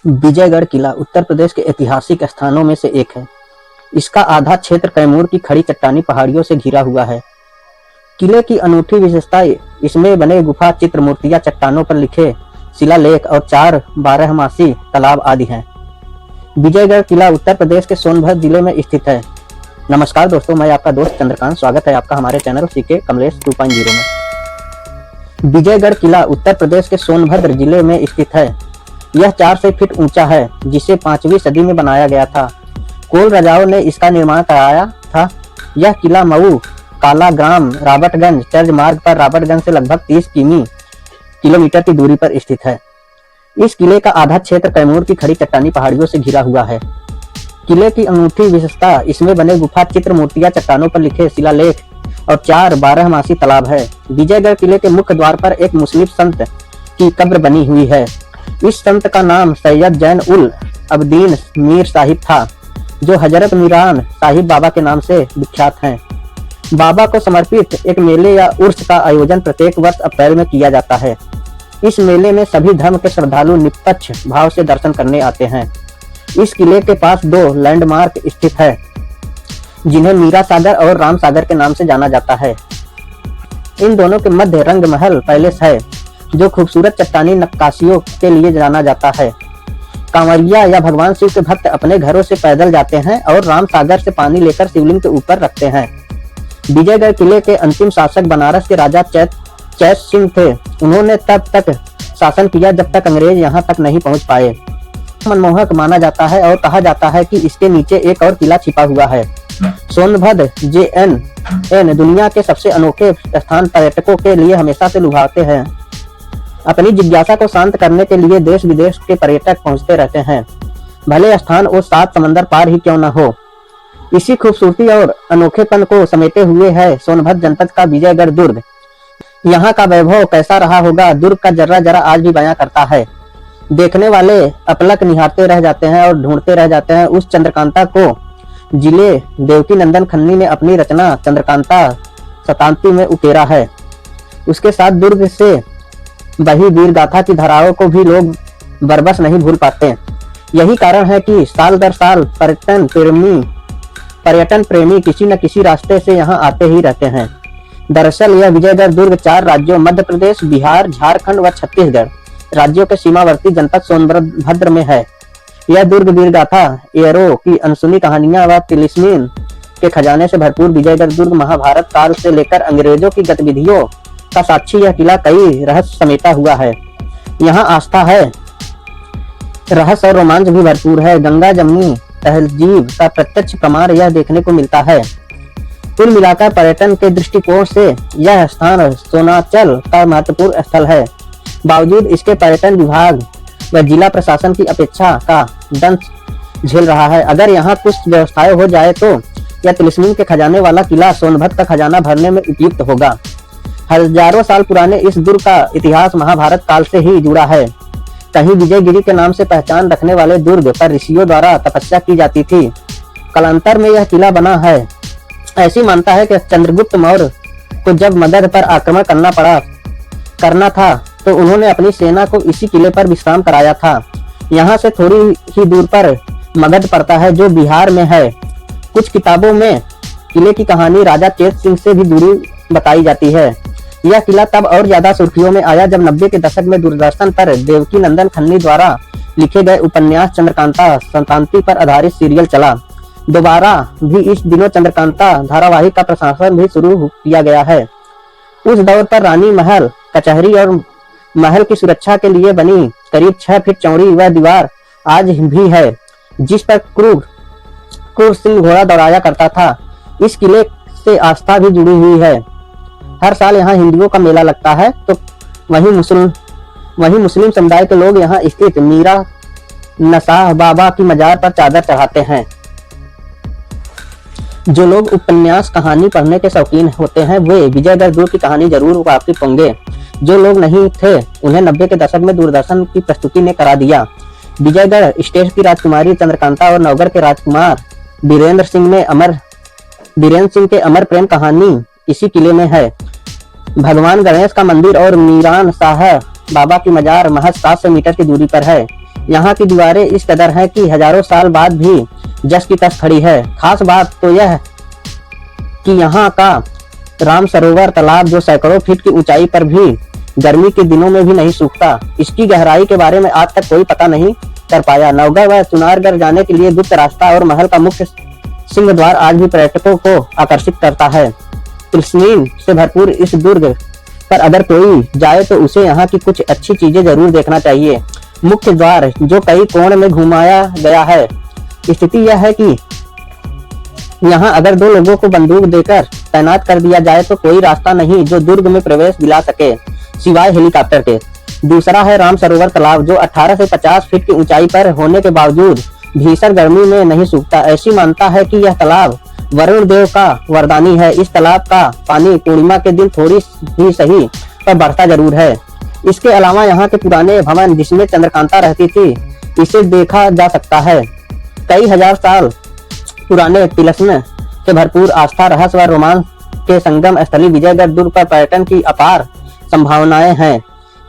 विजयगढ़ किला उत्तर प्रदेश के ऐतिहासिक स्थानों में से एक है। इसका आधा क्षेत्र कैमूर की खड़ी चट्टानी पहाड़ियों से घिरा हुआ है। किले की अनूठी विशेषता इसमें बने गुफा चित्र मूर्तियां, चट्टानों पर लिखे शिलालेख और 4 बारहमासी तालाब आदि हैं। विजयगढ़ किला उत्तर प्रदेश के सोनभद्र जिले में स्थित है। नमस्कार दोस्तों, मैं आपका दोस्त चंद्रकांत। स्वागत है आपका हमारे चैनल सीके कमलेश 2.0 में। विजयगढ़ किला उत्तर प्रदेश के सोनभद्र जिले में स्थित है। यह 400 फीट ऊंचा है, जिसे 5वीं सदी में बनाया गया था। कोल राजाओं ने इसका निर्माण कराया था। यह किला मऊ, कालाग्राम, रॉबर्टगंज चर्च मार्ग पर रॉबर्टगंज से लगभग 30 किलोमीटर की दूरी पर स्थित है। इस किले का आधा क्षेत्र कैमूर की खड़ी चट्टानी पहाड़ियों से घिरा हुआ है। किले की अनूठी विशेषता इसमें बने गुफा चित्र मूर्तियां, चट्टानों पर लिखे शिलालेख और 4 बारहमासी तालाब है। विजयगढ़ किले के मुख्य द्वार पर एक मुस्लिम संत की कब्र बनी हुई है। इस संत का नाम सैयद जैन उल अबदीन मीर साहिब था, जो हजरत मीरान साहिब बाबा के नाम से विख्यात हैं। बाबा को समर्पित एक मेले या उर्स का आयोजन प्रत्येक वर्ष अप्रैल में किया जाता है। इस मेले में सभी धर्म के श्रद्धालु निष्पक्ष भाव से दर्शन करने आते हैं। इस किले के पास 2 लैंडमार्क स्थित है, जिन्हें मीरा सागर और राम सागर के नाम से जाना जाता है। इन दोनों के मध्य रंग महल पैलेस है, जो खूबसूरत चट्टानी नक्काशियों के लिए जाना जाता है। कांवरिया या भगवान शिव के भक्त अपने घरों से पैदल जाते हैं और राम सागर से पानी लेकर शिवलिंग के ऊपर रखते हैं। विजयगढ़ किले के अंतिम शासक बनारस के राजा चैत सिंह थे। उन्होंने तब तक शासन किया जब तक अंग्रेज यहाँ तक नहीं पहुँच पाए। मनमोहक माना जाता है और कहा जाता है कि इसके नीचे एक और किला छिपा हुआ है। सोनभद्र JNN दुनिया के सबसे अनोखे स्थान पर्यटकों के लिए हमेशा से लुभाते हैं। अपनी जिज्ञासा को शांत करने के लिए देश विदेश के पर्यटक पहुंचते रहते हैं, भले स्थान वो 7 समंदर पार ही क्यों न हो। इसी खूबसूरती और अनोखेपन को समेटे हुए है सोनभद्र जनपद का विजयगढ़ दुर्ग। यहाँ का वैभव कैसा रहा होगा, दुर्ग का जर्रा जरा आज भी बयां करता है। देखने वाले अपलक निहारते रह जाते हैं और ढूंढते रह जाते हैं उस चंद्रकांता को जिले देवकी नंदन खन्नी ने अपनी रचना चंद्रकांता शताब्दी में उकेरा है। उसके साथ दुर्ग से वही वीर गाथा की धाराओं को भी लोग बरबस नहीं भूल पाते। यही कारण है कि साल दर साल पर्यटन प्रेमी किसी न किसी रास्ते से यहाँ आते ही रहते हैं। दरअसल यह विजयगढ़ दुर्ग 4 राज्यों मध्य प्रदेश, बिहार, झारखंड व छत्तीसगढ़ राज्यों के सीमावर्ती जनपद सोनभद्र में है। यह दुर्ग वीर गाथा, एरो की अनसुनी कहानियां व तिलिस्मीन के खजाने से भरपूर विजयगढ़ दुर्ग महाभारत काल से लेकर अंग्रेजों की गतिविधियों का साक्षी यह किला कई रहस्य समेटा हुआ है। यहाँ आस्था है, रहस्य और रोमांच भी भरपूर है। गंगा जमुनी तहजीब का प्रत्यक्ष प्रमाण यह देखने को मिलता है। कुल मिलाकर पर्यटन के दृष्टिकोण से यह स्थान सोनाचल का महत्वपूर्ण स्थल है। बावजूद इसके पर्यटन विभाग व जिला प्रशासन की अपेक्षा का दंश झेल रहा है। अगर यहाँ कुछ व्यवस्थाएं हो जाए तो यह तिलिस्मीन के खजाने वाला किला सोनभद्र का खजाना भरने में उपयुक्त होगा। हजारों साल पुराने इस दुर्ग का इतिहास महाभारत काल से ही जुड़ा है। कहीं विजयगिरी के नाम से पहचान रखने वाले दुर्ग पर ऋषियों द्वारा तपस्या की जाती थी। कालांतर में यह किला बना है। ऐसी मानता है कि चंद्रगुप्त मौर्य को जब मगध पर आक्रमण करना था तो उन्होंने अपनी सेना को इसी किले पर विश्राम कराया था। यहाँ से थोड़ी ही दूर पर मगध पड़ता है, जो बिहार में है। कुछ किताबों में किले की कहानी राजा चेत सिंह से भी जुड़ी बताई जाती है। यह किला तब और ज्यादा सुर्खियों में आया जब 90 के दशक में दूरदर्शन पर देवकी नंदन खन्नी द्वारा लिखे गए उपन्यास चंद्रकांता शताब्दी पर आधारित सीरियल चला। दोबारा भी इस दिनों चंद्रकांता धारावाहिक का प्रसारण भी शुरू किया गया है। उस दौर पर रानी महल, कचहरी और महल की सुरक्षा के लिए बनी करीब 6 फीट चौड़ी वह दीवार आज भी है, जिस पर क्रूर सिंह घोड़ा दौड़ाया करता था। इस किले से आस्था भी जुड़ी हुई है। हर साल यहाँ हिंदुओं का मेला लगता है, तो वहीं मुस्लिम समुदाय के लोग यहाँ स्थित मीरा नसाह बाबा की मजार पर चादर चढ़ाते हैं। जो लोग उपन्यास कहानी पढ़ने के शौकीन होते हैं वे विजयगढ़ दुर्ग की कहानी जरूर वाकिफ होंगे। जो लोग नहीं थे उन्हें 90 के दशक में दूरदर्शन की प्रस्तुति ने करा दिया। विजयगढ़ स्टेट की राजकुमारी चंद्रकांता और नवगढ़ के राजकुमार बीरेंद्र सिंह के अमर प्रेम कहानी इसी किले में है। भगवान गणेश का मंदिर और मीरान साहब बाबा की मजार महज 700 मीटर की दूरी पर है। यहाँ की दीवारें इस कदर हैं कि हजारों साल बाद भी जस की तस खड़ी है। खास बात तो यह कि यहाँ का राम सरोवर तालाब जो सैकड़ों फीट की ऊंचाई पर भी गर्मी के दिनों में भी नहीं सूखता, इसकी गहराई के बारे में आज तक कोई पता नहीं कर पाया। नवगढ़ व चुनारगढ़ जाने के लिए गुप्त रास्ता और महल का मुख्य सिंह द्वार आज भी पर्यटकों को आकर्षित करता है। कृष्णीन से भरपूर इस दुर्ग पर अगर कोई जाए तो उसे यहाँ की कुछ अच्छी चीजें जरूर देखना चाहिए। मुख्य द्वार जो कई कोण में घुमाया गया है। स्थिति यह है कि यहाँ अगर दो लोगों को बंदूक देकर तैनात कर दिया जाए तो कोई रास्ता नहीं जो दुर्ग में प्रवेश दिला सके सिवाय हेलीकॉप्टर के। दूसरा है राम सरोवर तालाब जो 18 से 50 फीट की ऊंचाई पर होने के बावजूद भीषण गर्मी में नहीं सूखता। ऐसी मानता है कि यह तालाब वरुण देव का वरदानी है। इस तालाब का पानी पूर्णिमा के दिन थोड़ी ही सही पर बढ़ता जरूर है। इसके अलावा यहाँ के पुराने भवन जिसमें चंद्रकांता रहती थी, इसे देखा जा सकता है। कई हजार साल पुराने तिलस्म से भरपूर आस्था, रहस्य व रोमांच के संगम स्थली विजयगढ़ दुर्ग पर पर्यटन की अपार संभावनाएं हैं।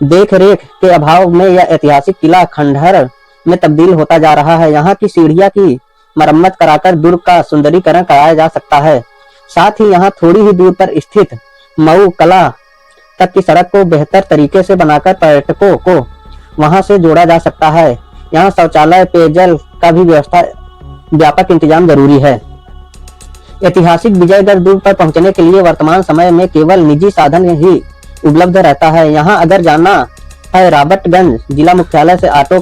देख रेख के अभाव में यह ऐतिहासिक किला खंडहर में तब्दील होता जा रहा है। यहाँ की सीढ़ियां की मरम्मत कराकर दुर्ग का सुंदरीकरण कराया जा सकता है। साथ ही यहाँ थोड़ी ही दूर पर स्थित मऊ कला तक की सड़क को बेहतर तरीके से बनाकर पर्यटकों को वहां से जोड़ा जा सकता है। यहाँ शौचालय, पेयजल का भी व्यवस्था व्यापक इंतजाम जरूरी है। ऐतिहासिक विजयगढ़ दुर्ग पर पहुंचने के लिए वर्तमान समय में केवल निजी साधन ही उपलब्ध रहता है। यहाँ अगर जाना है राबर्टगंज जिला मुख्यालय से ऑटो,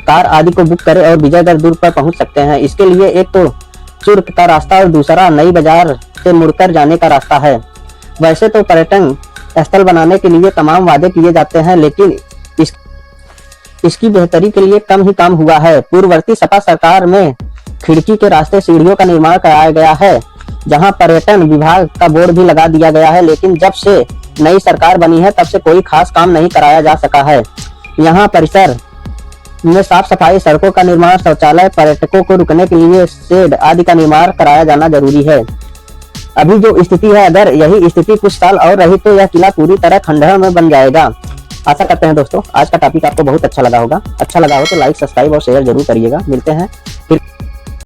कार आदि को बुक करें और विजयगढ़ दुर्ग पर पहुंच सकते हैं। इसके लिए एक तो चुर्क का रास्ता और दूसरा नई बाजार से मुड़कर जाने का रास्ता है। वैसे तो पर्यटन स्थल बनाने के लिए तमाम वादे किए जाते हैं, लेकिन इसकी बेहतरी के लिए कम ही काम हुआ है। पूर्ववर्ती सपा सरकार में खिड़की के रास्ते सीढ़ियों का निर्माण कराया गया है, जहां पर्यटन विभाग का बोर्ड भी लगा दिया गया है, लेकिन जब से नई सरकार बनी है तब से कोई खास काम नहीं कराया जा सका है। यहाँ परिसर में साफ सफाई, सड़कों का निर्माण, शौचालय, पर्यटकों को रुकने के लिए शेड आदि का निर्माण कराया जाना जरूरी है। अभी जो स्थिति है, अगर यही स्थिति कुछ साल और रही तो यह किला पूरी तरह खंडहर में बन जाएगा। आशा करते हैं दोस्तों आज का टॉपिक आपको बहुत अच्छा लगा होगा। अच्छा लगा हो तो लाइक, सब्सक्राइब और शेयर जरूर करिएगा। मिलते हैं फिर।